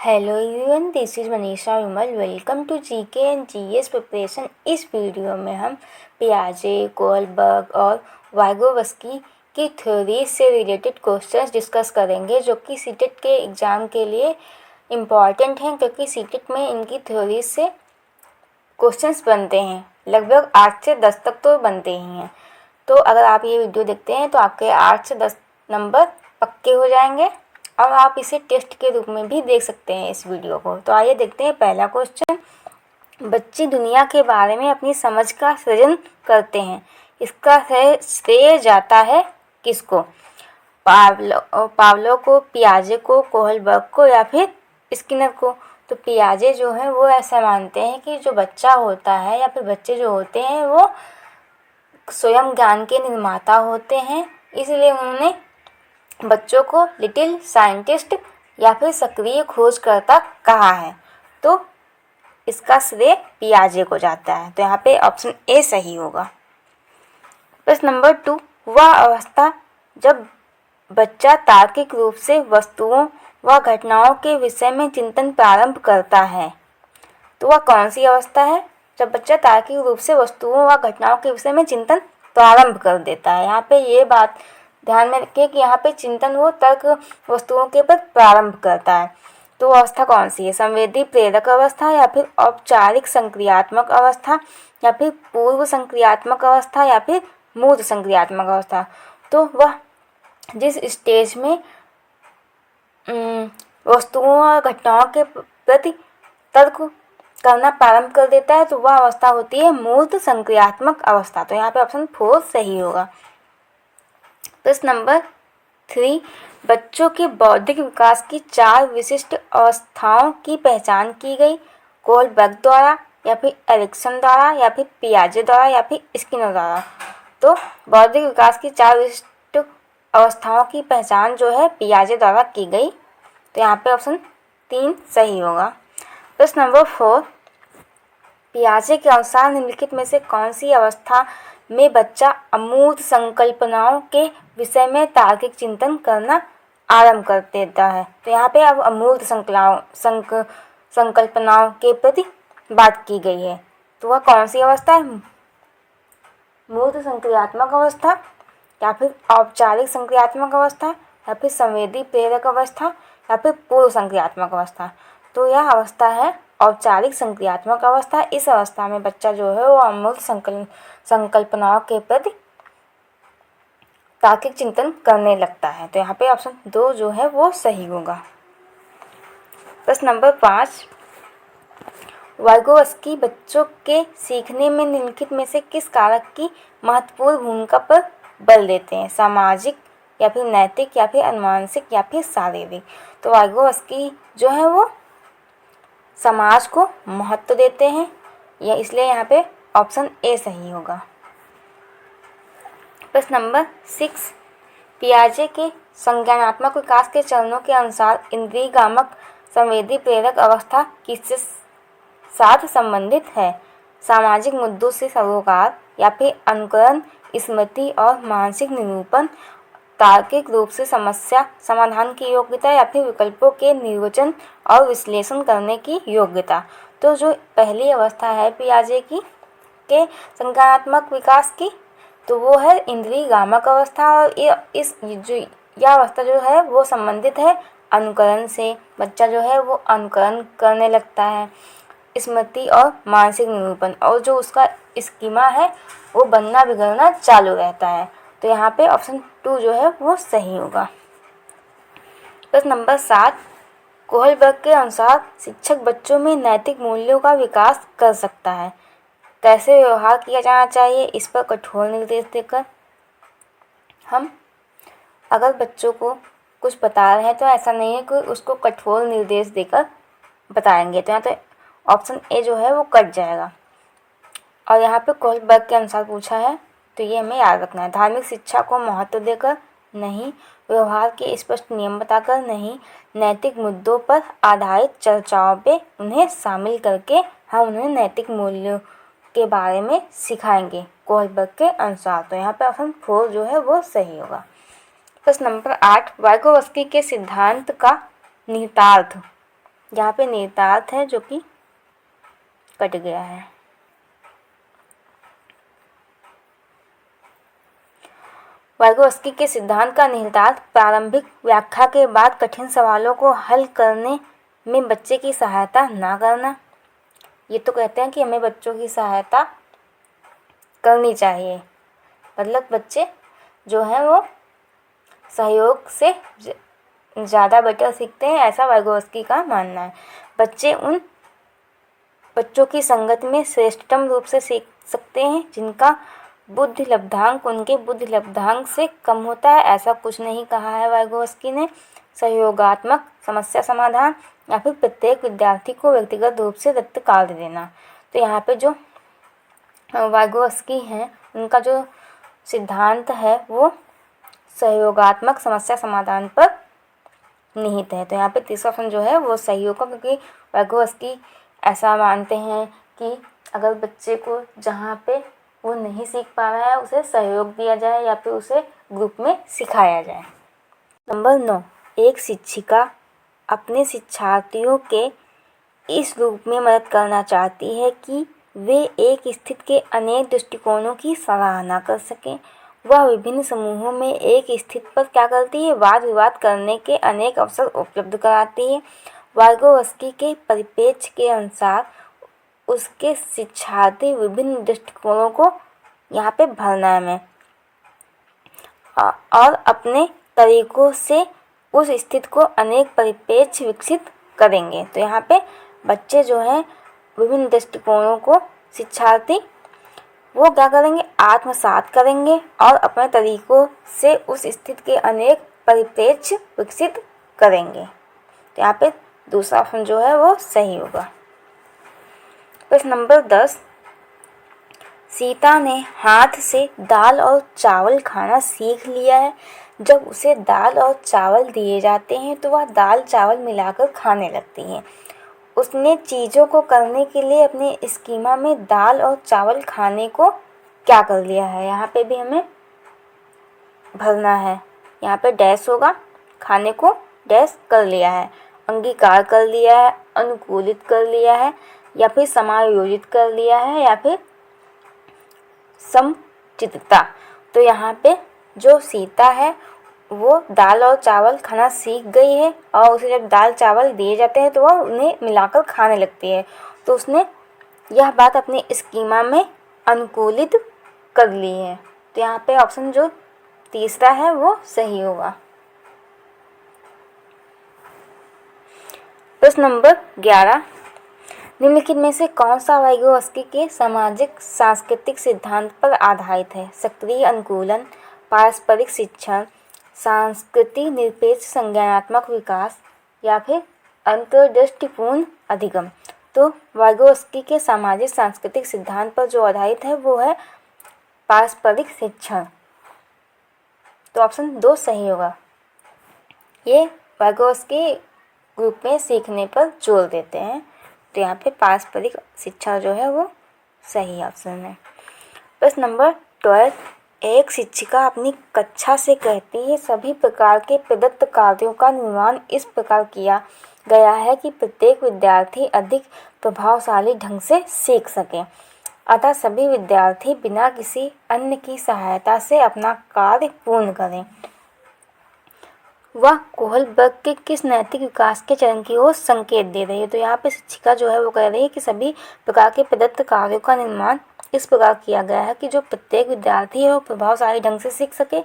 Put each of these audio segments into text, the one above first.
Hello everyone, this is Manisha Vimal. Welcome to GK and GS preparation. इस video में हम पियाजे, Kohlberg और वाइगोवस्की की थ्योरीज से रिलेटेड क्वेश्चंस डिस्कस करेंगे, जो कि सीटेट के एग्ज़ाम के लिए इम्पॉर्टेंट हैं, क्योंकि सीटेट में इनकी थ्योरीज से क्वेश्चंस बनते हैं। लगभग 8 से 10 तक तो बनते ही हैं। तो अगर आप ये वीडियो देखते हैं तो आपके 8 से 10 नंबर पक्के हो जाएंगे, और आप इसे टेस्ट के रूप में भी देख सकते हैं इस वीडियो को। तो आइए देखते हैं पहला क्वेश्चन। बच्चे दुनिया के बारे में अपनी समझ का सृजन करते हैं, इसका श्रेय जाता है किसको? पावलो को, पियाजे को, कोहलबर्ग को या फिर स्किनर को? तो पियाजे जो है वो ऐसा मानते हैं कि जो बच्चा होता है या फिर बच्चे जो होते हैं वो स्वयं ज्ञान के निर्माता होते हैं, इसलिए उन्होंने बच्चों को लिटिल साइंटिस्ट या फिर सक्रिय खोजकर्ता कहा है। तो इसका श्रेय पियाजे को जाता है। तो यहाँ पे ऑप्शन ए सही होगा। प्रश्न नंबर 2, वह अवस्था जब बच्चा तार्किक रूप से वस्तुओं व घटनाओं के विषय में चिंतन प्रारंभ करता है, तो वह कौन सी अवस्था है? जब बच्चा तार्किक रूप से वस्तुओं व घटनाओं के विषय में चिंतन प्रारंभ कर देता है। यहाँ पे ये बात ध्यान में रखिए कि यहाँ पे चिंतन वो तर्क वस्तुओं के पर प्रारंभ करता है। तो अवस्था कौन सी है? संवेदी प्रेरक अवस्था या फिर औपचारिक संक्रियात्मक अवस्था या फिर पूर्व संक्रियात्मक अवस्था या फिर मूर्त संक्रियात्मक अवस्था? तो वह जिस स्टेज में वस्तुओं और घटनाओं के प्रति तर्क करना प्रारंभ कर देता है, तो वह अवस्था होती है मूर्त संक्रियात्मक अवस्था। तो यहाँ पे ऑप्शन 4 सही होगा। प्रश्न नंबर 3, बच्चों के बौद्धिक विकास की 4 विशिष्ट अवस्थाओं की पहचान की गई, कोहलबर्ग द्वारा या फिर एरिक्सन द्वारा या फिर पियाजे द्वारा या फिर स्किनर द्वारा? तो बौद्धिक विकास की 4 विशिष्ट अवस्थाओं की पहचान जो है पियाजे द्वारा की गई। तो यहाँ पे ऑप्शन 3 सही होगा। प्रश्न नंबर 4, पियाजे के अनुसार निम्नलिखित में से कौन सी अवस्था में बच्चा अमूर्त संकल्पनाओं के विषय में तार्किक चिंतन करना आरंभ कर देता है? तो यहाँ पे अब अमूर्त संकल्पनाओं के प्रति बात की गई है। तो वह कौन सी अवस्था है? मूर्त संक्रियात्मक अवस्था या फिर औपचारिक संक्रियात्मक अवस्था या फिर संवेदी प्रेरक अवस्था या फिर पूर्व संक्रियात्मक अवस्था? तो यह अवस्था है औपचारिक संक्रियात्मक अवस्था। इस अवस्था में बच्चा जो है वो अमूर्त संकल्पनाओं के प्रति तार्किक चिंतन करने लगता है। तो यहाँ पे ऑप्शन 2 जो है वो सही होगा। प्रश्न नंबर 5, वाइगोवस्की बच्चों के सीखने में निम्नलिखित में से किस कारक की महत्वपूर्ण भूमिका पर बल देते हैं? सामाजिक या फिर नैतिक या फिर अनुवांशिक या फिर शारीरिक? तो वाइगोवस्की जो है वो समाज को महत्व देते हैं, या इसलिए यहाँ पे ऑप्शन ए सही होगा। प्रश्न नंबर 6, पियाजे के संज्ञानात्मक विकास के चरणों के अनुसार इंद्रियगामक संवेदी प्रेरक अवस्था किससे साथ संबंधित है? सामाजिक मुद्दों से सरोकार या फिर अनुकरण, स्मृति और मानसिक निरूपण, तार्किक रूप से समस्या समाधान की योग्यता या फिर विकल्पों के निर्वचन और विश्लेषण करने की योग्यता? तो जो पहली अवस्था है पियाजे की के संज्ञानात्मक विकास की, तो वो है इंद्रियगामक अवस्था, और यह अवस्था जो है वो संबंधित है अनुकरण से। बच्चा जो है वो अनुकरण करने लगता है, स्मृति और मानसिक निरूपण, और जो उसका स्कीमा है वो बनना बिगड़ना चालू रहता है। तो यहाँ पे ऑप्शन 2 जो है वो सही होगा। प्रश्न नंबर 7, कोहलबर्ग के अनुसार शिक्षक बच्चों में नैतिक मूल्यों का विकास कर सकता है, कैसे व्यवहार किया जाना चाहिए इस पर कठोर निर्देश देकर? हम अगर बच्चों को कुछ बता रहे हैं तो ऐसा नहीं है कि उसको कठोर निर्देश देकर बताएंगे। तो यहाँ तो ऑप्शन ए जो है वो कट जाएगा। और यहाँ पे कोहलबर्ग के अनुसार पूछा है, तो ये हमें याद रखना है। धार्मिक शिक्षा को महत्व देकर नहीं, व्यवहार के स्पष्ट नियम बताकर नहीं, नैतिक मुद्दों पर आधारित चर्चाओं पे उन्हें शामिल करके हम उन्हें नैतिक मूल्यों के बारे में सिखाएंगे कोहलबर्ग के अनुसार। तो यहाँ पे ऑप्शन 4 जो है वो सही होगा। प्रश्न नंबर 8, वाइगोवस्की के सिद्धांत का निहितार्थ यहाँ पे निहितार्थ है जो कि कट गया है। वाइगोत्स्की के सिद्धांत का निहितार्थ प्रारंभिक व्याख्या के बाद कठिन सवालों को हल करने में बच्चे की सहायता ना करना। ये तो कहते हैं कि हमें बच्चों की सहायता करनी चाहिए, मतलब बच्चे जो हैं वो सहयोग से ज़्यादा बेटर सीखते हैं, ऐसा वाइगोत्स्की का मानना है। बच्चे उन बच्चों की संगत में श्रेष्ठतम रूप से सीख सकते हैं जिनका बुद्धि लब्धांक उनके बुद्धि लब्धांक से कम होता है। ऐसा कुछ नहीं कहा है वाइगोत्स्की ने। सहयोगात्मक समस्या समाधान या फिर प्रत्येक विद्यार्थी को व्यक्तिगत रूप से दत्त कार्य देना। तो यहाँ पे जो वाइगोत्स्की हैं उनका जो सिद्धांत है वो सहयोगात्मक समस्या समाधान पर निहित है। तो यहाँ पे तीसरा ऑप्शन जो है वो सही होगा, क्योंकि वाइगोत्स्की ऐसा मानते हैं कि अगर बच्चे को जहाँ पे वो नहीं सीख पा रहा है उसे सहयोग दिया जाए या फिर उसे ग्रुप में सिखाया जाए। नंबर 9, एक शिक्षिका अपने शिक्षार्थियों के इस रूप में मदद करना चाहती है कि वे एक स्थिति के अनेक दृष्टिकोणों की सराहना कर सकें। वह विभिन्न समूहों में एक स्थिति पर क्या करती है, वाद विवाद करने के अनेक अवसर उपलब्ध कराती है। वाइगोत्स्की के परिप्रेक्ष्य के अनुसार उसके शिक्षार्थी विभिन्न दृष्टिकोणों को यहाँ पे भरना है और अपने तरीकों से उस स्थिति को अनेक परिप्रेक्ष्य विकसित करेंगे। तो यहाँ पे बच्चे जो हैं विभिन्न दृष्टिकोणों को शिक्षार्थी वो क्या करेंगे, आत्मसात करेंगे और अपने तरीकों से उस स्थिति के अनेक परिप्रेक्ष्य विकसित करेंगे। तो यहाँ पे दूसरा ऑप्शन जो है वो सही होगा। प्रश्न नंबर 10, सीता ने हाथ से दाल और चावल खाना सीख लिया है। जब उसे दाल और चावल दिए जाते हैं तो वह दाल चावल मिलाकर खाने लगती है। उसने चीज़ों को करने के लिए अपने स्कीमा में दाल और चावल खाने को क्या कर लिया है। यहाँ पे भी हमें भरना है। यहाँ पे डैश होगा, खाने को डैश कर लिया है, अंगीकार कर लिया है, अनुकूलित कर लिया है, या फिर समायोजित कर लिया है, या फिर समचित्तता। तो यहाँ पे जो सीता है वो दाल और चावल खाना सीख गई है और उसे जब दाल चावल दिए जाते हैं तो वह उन्हें मिलाकर खाने लगती है। तो उसने यह बात अपने स्कीमा में अनुकूलित कर ली है। तो यहाँ पे ऑप्शन जो तीसरा है वो सही होगा। प्रश्न नंबर 11, निम्नलिखित में से कौन सा वाइगोत्स्की के सामाजिक सांस्कृतिक सिद्धांत पर आधारित है। सक्रिय अनुकूलन, पारस्परिक शिक्षण, सांस्कृतिक निरपेक्ष संज्ञानात्मक विकास, या फिर अंतर्दृष्टिपूर्ण अधिगम। तो वाइगोत्स्की के सामाजिक सांस्कृतिक सिद्धांत पर जो आधारित है वो है पारस्परिक शिक्षण। तो ऑप्शन 2 सही होगा। ये वाइगोत्स्की ग्रुप में सीखने पर जोर देते हैं। तो यहाँ पे पारस्परिक शिक्षा जो है वो सही ऑप्शन है। प्रश्न नंबर 12, एक शिक्षिका अपनी कक्षा से कहती है सभी प्रकार के प्रदत्त कार्यों का निर्माण इस प्रकार किया गया है कि प्रत्येक विद्यार्थी अधिक प्रभावशाली ढंग से सीख सके, अतः सभी विद्यार्थी बिना किसी अन्य की सहायता से अपना कार्य पूर्ण करें। वह कोहलबर्ग के किस नैतिक विकास के चरण की ओर संकेत दे रही है। तो यहाँ पे शिक्षिका जो है वो कह रही है कि सभी प्रकार के प्रदत्त कार्यों का निर्माण इस प्रकार किया गया है कि जो प्रत्येक विद्यार्थी है वो प्रभावशाली ढंग से सीख सके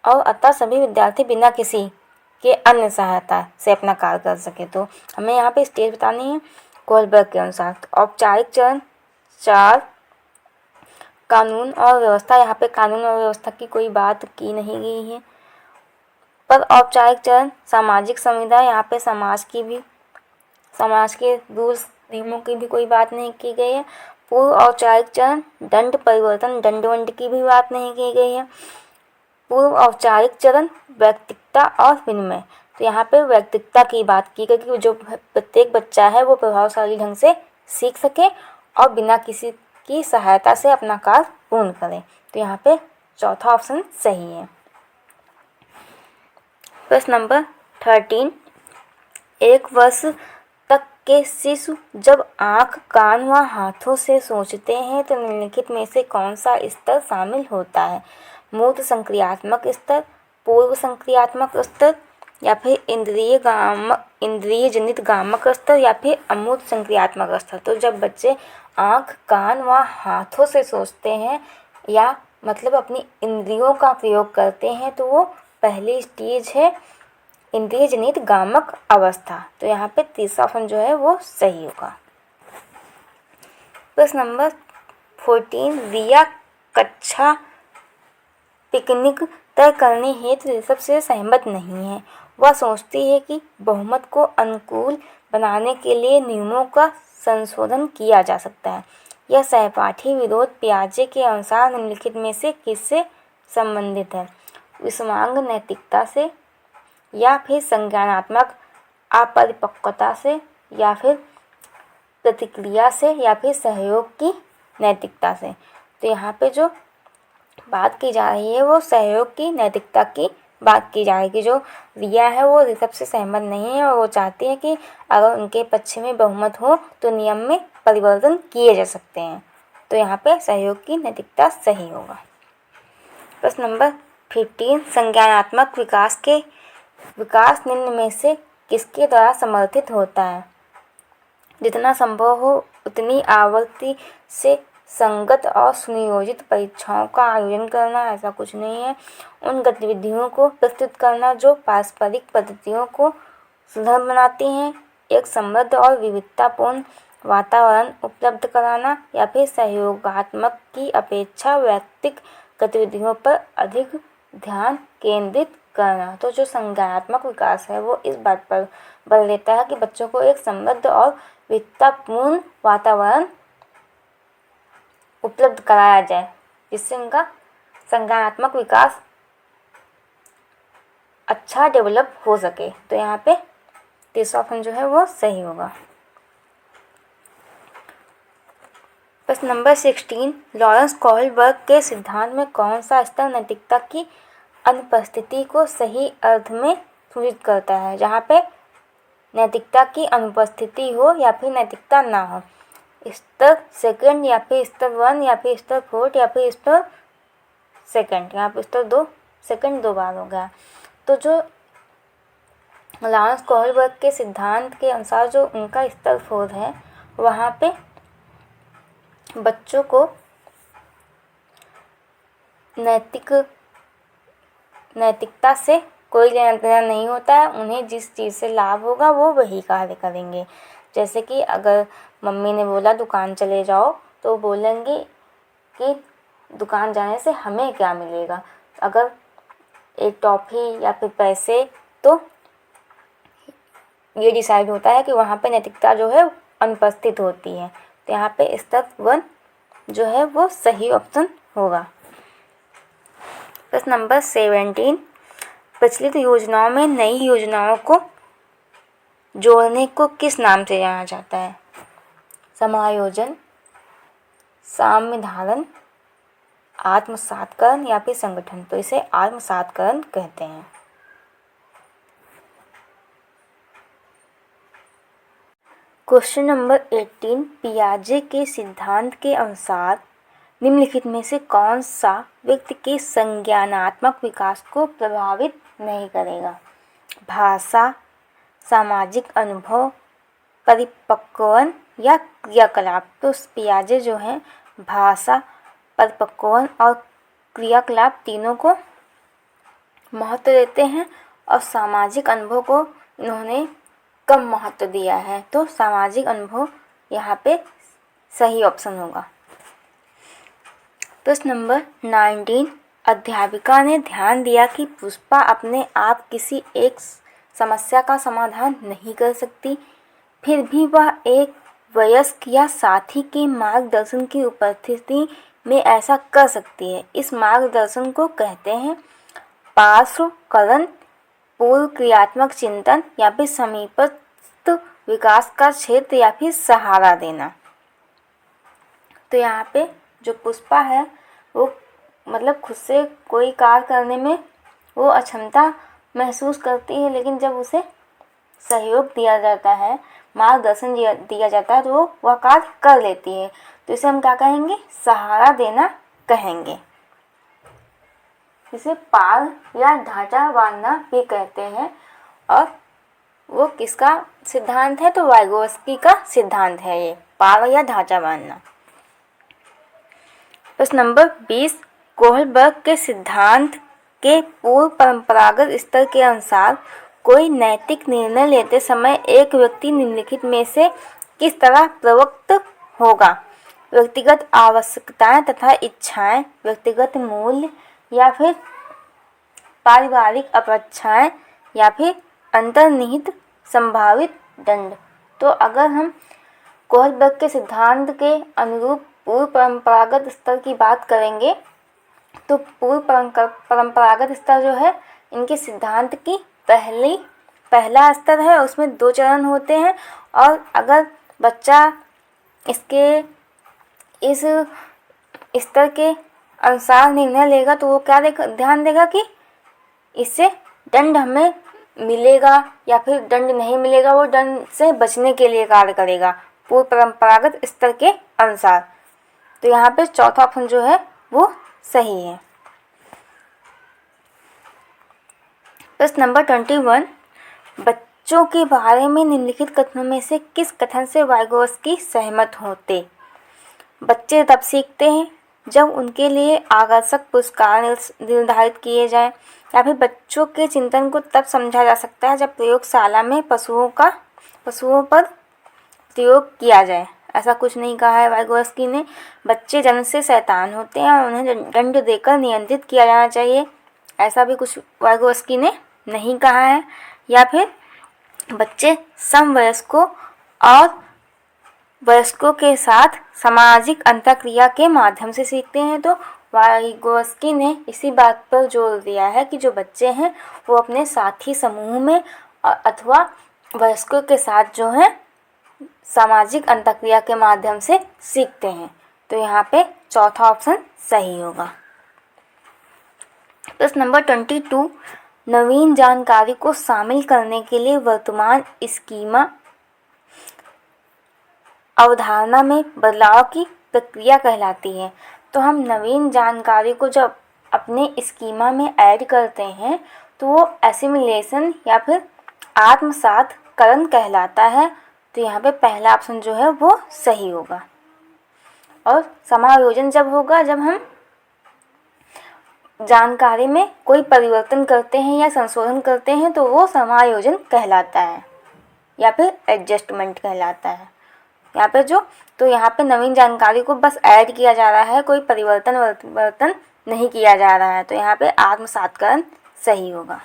और अतः सभी विद्यार्थी बिना किसी के अन्य सहायता से अपना कार्य कर सके। तो हमें यहाँ पे स्टेज बतानी है कोहलबर्ग के अनुसार। औपचारिक चरण 4, कानून और व्यवस्था। यहाँ पे कानून और व्यवस्था की कोई बात की नहीं गई है। पर औपचारिक चरण सामाजिक संविदा, यहाँ पे समाज के रूल्स नियमों की भी कोई बात नहीं की गई है। पूर्व औपचारिक चरण दंड परिवर्तन, दंड की भी बात नहीं की गई है। पूर्व औपचारिक चरण व्यक्तिकता और विनिमय। तो यहाँ पे व्यक्तिकता की बात की गई कि जो प्रत्येक बच्चा है वो प्रभावशाली ढंग से सीख सके और बिना किसी की सहायता से अपना कार्य पूर्ण करे। तो यहाँ पे चौथा ऑप्शन सही है। प्रश्न नंबर 13, एक वर्ष तक के शिशु जब आँख, कान व हाथों से सोचते हैं तो निम्नलिखित में से कौन सा स्तर शामिल होता है? मूर्त संक्रियात्मक स्तर, पूर्व संक्रियात्मक स्तर, या फिर इंद्रिय जनित गामक स्तर, या फिर अमूर्त संक्रियात्मक स्तर। तो जब बच्चे आँख, कान व हाथों से सोचते हैं या मतलब अपनी इंद्रियों का प्रयोग करते हैं तो वो पहली स्टेज है इंद्रिय जनित गामक अवस्था। तो यहाँ पे तीसरा ऑप्शन जो है वो सही होगा। प्रश्न नंबर 14, रिया कक्षा पिकनिक तय करने हेतु ऋषभ से सहमत नहीं है। वह सोचती है कि बहुमत को अनुकूल बनाने के लिए नियमों का संशोधन किया जा सकता है। यह सहपाठी विरोध पियाजे के अनुसार निम्नलिखित में से किससे संबंधित है? विषमांग नैतिकता से, या फिर संज्ञानात्मक अपरिपक्वता से, या फिर प्रतिक्रिया से, या फिर सहयोग की नैतिकता से। तो यहाँ पे जो बात की जा रही है वो सहयोग की नैतिकता की बात की जाएगी। जो रिया है वो ऋषभ से सहमत नहीं है और वो चाहती है कि अगर उनके पक्ष में बहुमत हो तो नियम में परिवर्तन किए जा सकते हैं। तो यहाँ पे सहयोग की नैतिकता सही होगा। प्रश्न नंबर 15, संज्ञानात्मक विकास निम्न में से किसके द्वारा समर्थित होता है? जितना संभव हो उतनी आवृत्ति से संगत और सुनियोजित परीक्षाओं का आयोजन करना, ऐसा कुछ नहीं है। उन गतिविधियों को प्रस्तुत करना जो पारस्परिक पद्धतियों को सुदृढ़ बनाती हैं, एक समृद्ध और विविधतापूर्ण वातावरण उपलब्ध कराना, या फिर सहयोगात्मक की अपेक्षा वैयक्तिक गतिविधियों पर अधिक ध्यान केंद्रित करना। तो जो संज्ञानात्मक विकास है वो इस बात पर बल देता है कि बच्चों को एक समृद्ध और विविधतापूर्ण वातावरण उपलब्ध कराया जाए जिससे उनका संज्ञानात्मक विकास अच्छा डेवलप हो सके। तो यहाँ पे तीसरा ऑप्शन जो है वो सही होगा। प्रश्न नंबर 16, लॉरेंस कोहलबर्ग के सिद्धांत में कौन सा स्तर नैतिकता की अनुपस्थिति को सही अर्थ में सूचित करता है? जहाँ पे नैतिकता की अनुपस्थिति हो या फिर नैतिकता ना हो। स्तर सेकंड, या फिर स्तर 1, या फिर स्तर 4, या फिर स्तर सेकंड। यहाँ पे स्तर 2 सेकंड 2 बार हो गया। तो जो लॉरेंस कोहलबर्ग के सिद्धांत के अनुसार जो उनका स्तर 4 है वहाँ पे बच्चों को नैतिकता से कोई लेना देना नहीं होता है। उन्हें जिस चीज़ से लाभ होगा वो वही कार्य करेंगे। जैसे कि अगर मम्मी ने बोला दुकान चले जाओ तो बोलेंगे कि दुकान जाने से हमें क्या मिलेगा। अगर एक टॉफ़ी या फिर पैसे, तो ये डिसाइड होता है कि वहाँ पे नैतिकता जो है अनुपस्थित होती है। तो यहाँ पे स्तर 1 जो है वो सही ऑप्शन होगा। प्रश्न नंबर 17, प्रचलित योजनाओं में नई योजनाओं को जोड़ने को किस नाम से जाना जाता है? समायोजन, साम्यधारण, आत्मसातकरण, या फिर संगठन। तो इसे आत्मसातकरण कहते हैं। क्वेश्चन नंबर 18, पियाजे के सिद्धांत के अनुसार निम्नलिखित में से कौन सा व्यक्ति के संज्ञानात्मक विकास को प्रभावित नहीं करेगा? भाषा, सामाजिक अनुभव, परिपक्वन या क्रियाकलाप। तो पियाजे जो है भाषा, परिपक्वन और क्रियाकलाप तीनों को महत्व देते हैं और सामाजिक अनुभव को इन्होंने कम महत्व दिया है। तो सामाजिक अनुभव यहाँ पे सही ऑप्शन होगा। प्रश्न नंबर 19, अध्यापिका ने ध्यान दिया कि पुष्पा अपने आप किसी एक समस्या का समाधान नहीं कर सकती, फिर भी वह एक वयस्क या साथी के मार्गदर्शन की उपस्थिति में ऐसा कर सकती है। इस मार्गदर्शन को कहते हैं पार्श्वकरण, पूर्व क्रियात्मक चिंतन, या फिर समीपस्थ विकास का क्षेत्र, या फिर सहारा देना। तो यहाँ पे जो पुष्पा है वो मतलब खुद से कोई कार्य करने में वो अक्षमता महसूस करती है, लेकिन जब उसे सहयोग दिया जाता है मार्गदर्शन दिया जाता है तो वो वह कार्य कर लेती है। तो इसे हम क्या कहेंगे? सहारा देना कहेंगे। इसे पाल या ढांचा बांधना भी कहते हैं। और वो किसका सिद्धांत है? तो वाइगोत्स्की का सिद्धांत है ये पाल या ढांचा बांधना। प्रश्न नंबर 20, कोहलबर्ग के सिद्धांत के पूर्व परंपरागत स्तर के अनुसार कोई नैतिक निर्णय लेते समय एक व्यक्ति निम्नलिखित में से किस तरह प्रवृत्त होगा? व्यक्तिगत आवश्यकताएं तथा इच्छाएं, व्यक्तिगत मूल्य, या फिर पारिवारिक अपेक्षाएं, या फिर अंतर्निहित संभावित दंड। तो अगर हम कोहलबर्ग के सिद्धांत के अनुरूप पूर्व परंपरागत स्तर की बात करेंगे तो पूर्व परंपरागत स्तर जो है इनके सिद्धांत की पहला स्तर है, उसमें 2 चरण होते हैं। और अगर बच्चा इसके इस स्तर के अनुसार निर्णय लेगा तो वो क्या ध्यान देगा कि इससे दंड हमें मिलेगा या फिर दंड नहीं मिलेगा, वो दंड से बचने के लिए कार्य करेगा पूर्व परंपरागत स्तर के अनुसार। तो यहाँ पे चौथा ऑप्शन जो है वो सही है। प्रश्न नंबर 21, बच्चों के बारे में निम्नलिखित कथनों में से किस कथन से वाइगोत्स्की सहमत होते? बच्चे तब सीखते हैं जब उनके लिए आकर्षक पुरस्कार निर्धारित किए जाएं, या फिर बच्चों के चिंतन को तब समझा जा सकता है जब प्रयोगशाला में पशुओं पर प्रयोग किया जाए। ऐसा कुछ नहीं कहा है वाइगोत्स्की ने। बच्चे जन्म से शैतान होते हैं और उन्हें दंड देकर नियंत्रित किया जाना चाहिए, ऐसा भी कुछ वाइगोत्स्की ने नहीं कहा है। या फिर बच्चे समवयस्कों और वयस्कों के साथ सामाजिक अंतःक्रिया के माध्यम से सीखते हैं। तो वाइगोत्स्की ने इसी बात पर जोर दिया है कि जो बच्चे हैं वो अपने साथी समूह में अथवा वयस्कों के साथ जो है सामाजिक अंतःक्रिया के माध्यम से सीखते हैं। तो यहाँ पे चौथा ऑप्शन सही होगा। प्रश्न नंबर 22, नवीन जानकारी को शामिल करने के लिए वर्तमान स्कीमा अवधारणा में बदलाव की प्रक्रिया कहलाती है। तो हम नवीन जानकारी को जब अपने स्कीमा में ऐड करते हैं तो वो एसिमिलेशन या फिर आत्मसातकरण कहलाता है। तो यहाँ पे पहला ऑप्शन जो है वो सही होगा। और समायोजन जब होगा जब हम जानकारी में कोई परिवर्तन करते हैं या संशोधन करते हैं तो वो समायोजन कहलाता है या फिर एडजस्टमेंट कहलाता है। यहाँ पे नवीन जानकारी को बस ऐड किया जा रहा है, कोई परिवर्तन नहीं किया जा रहा है। तो यहाँ पे आत्मसातकरण सही होगा।